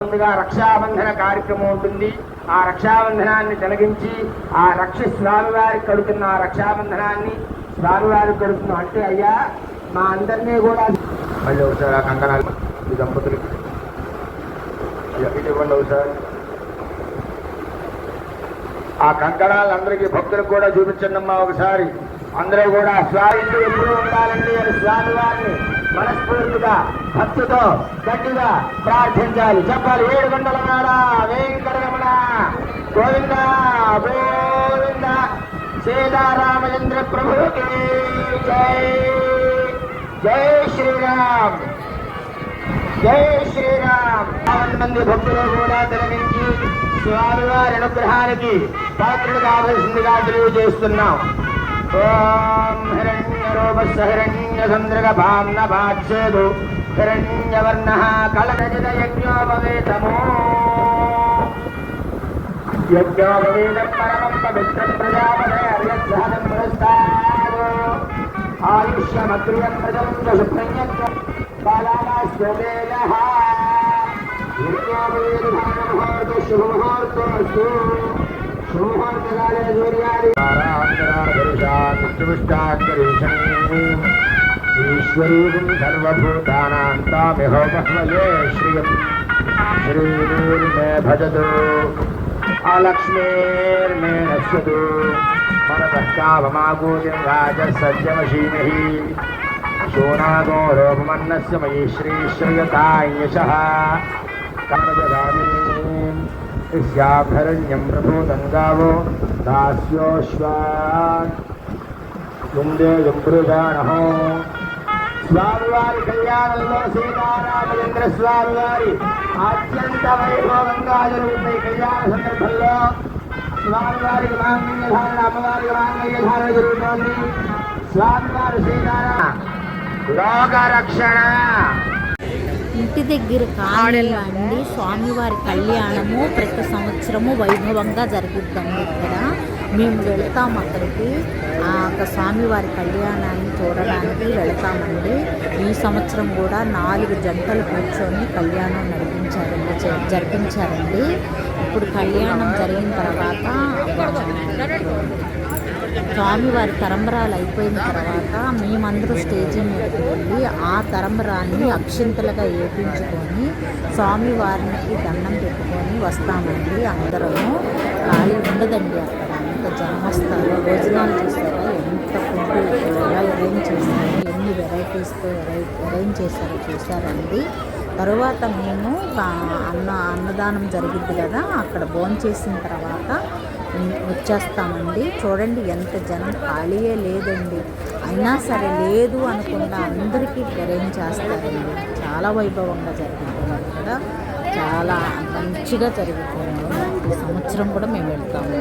ముందుగా రక్షాబంధన కార్యక్రమం ఉంటుంది. ఆ రక్షాబంధనాన్ని తొలగించి ఆ స్వామివారికి కడుతున్న ఆ రక్షాబంధనాన్ని స్వామివారికి కడుతున్నాం అంటే అయ్యా మా అందరినీ కూడా మళ్ళీ ఒకసారి ఆ కంకణాలు ఈ దంపతులకి ఇవ్వండి ఒకసారి. ఆ కంకణాలు అందరికీ భక్తులకు కూడా చూపించండి అమ్మా ఒకసారి. అందరూ కూడా స్వామి ఎప్పుడు ఉండాలండి అని స్వామివారిని మనస్ఫూర్తిగా భక్తితో గట్టిగా ప్రార్థించాలి, చెప్పాలి. 7 గంటల నాడ వెంకటరమణ గోవింద గోవింద సీతారామచంద్ర ప్రభుకి జై. జై శ్రీరామ్, జై శ్రీరామ్. 50 మంది భక్తులు కూడా తొలగించి స్వామివారి అనుగ్రహానికి పాత్రలు కావలసిందిగా తెలియజేస్తున్నాం. ఓం హిరణ్యరూపస్య హిరణ్యచంద్రగభామ్నభాచ్ఛేదు హిరణ్యవర్ణః కలకజిత యజ్ఞోపవేతమో యజ్ఞోపవేతం పరమం పవిత్రం ప్రజాపతే అర్యధ్యానం పురస్తాదో ఆయుష్యమగ్రియం ప్రజం శుభ్రయజ్ఞం బాలానాశ్వతేజః యజ్ఞోపవేతముహూర్తో శుభముహూర్తోస్తు శుభముహూర్తకాలే సూర్యాది ఈశ్వరీం సర్వభూతానాం తామిహోపహ్మయే శ్రియం శ్రీర్మే భజతు అలక్ష్మీర్మే నశ్యతు మనతః కామమాగూతిం రాజసత్యమశీమహి శోనాగో రూపమన్నస్య మయి శ్రీశ్రియతాయశః కమదదామి ఇస్యాభరణ్యం ప్రభూతం గావో దాస్యోశ్వాన్ యుందేయుంభృగాణో. స్వామివారి కళ్యాణంలో సీతారామచంద్ర స్వామివారి అత్యంత వైభవంగా జరుగుతాయి. కళ్యాణ సందర్భంలో స్వామివారికి మాంగళ్యధారణ, అమ్మవారికి మాంగళ్యధారణ జరుగుతోంది. స్వామివారి సీతారామ లోకరక్షణ. ఇంటి దగ్గర కానివ్వండి స్వామివారి కళ్యాణము ప్రతి సంవత్సరము వైభవంగా జరుగుద్దండి. ఇక్కడ మేము వెళ్తాం అక్కడికి, ఆ స్వామివారి కళ్యాణాన్ని చూడడానికి వెళ్తామండి. ఈ సంవత్సరం కూడా 4 జంటలు కూర్చొని కళ్యాణం జరిపించారండి. ఇప్పుడు కళ్యాణం జరిగిన తర్వాత స్వామివారి తరంబరాలు అయిపోయిన తర్వాత మేమందరూ స్టేజీ మీదకి వెళ్ళి ఆ తరంబరాన్ని అక్షింతలుగా ఏపించుకొని స్వామివారికి దండం పెట్టుకొని వస్తామండి. అందరము ఖాళీ ఉండదండి అక్కడ, అంత జనం వస్తారు. భోజనాలు చూస్తారా ఎంత ఫుడ్ ఎలా అరేంజ్ చేస్తారో, ఎన్ని వెరైటీస్తో అరేంజ్ చేస్తారో చూసారండి. తరువాత మేము అన్నదానం జరిగింది కదా, అక్కడ భోంచేసిన తర్వాత వచ్చేస్తామండి. చూడండి ఎంత జనం, ఖాళీయే లేదండి. అయినా సరే లేదు అనకుండా అందరికీ అరేంజ్ చేస్తారండి. చాలా వైభవంగా జరుగుతుంది ఇక్కడ, చాలా మంచిగా జరుగుతుంది. ఈ సంవత్సరం కూడా మేము వెళ్తాము.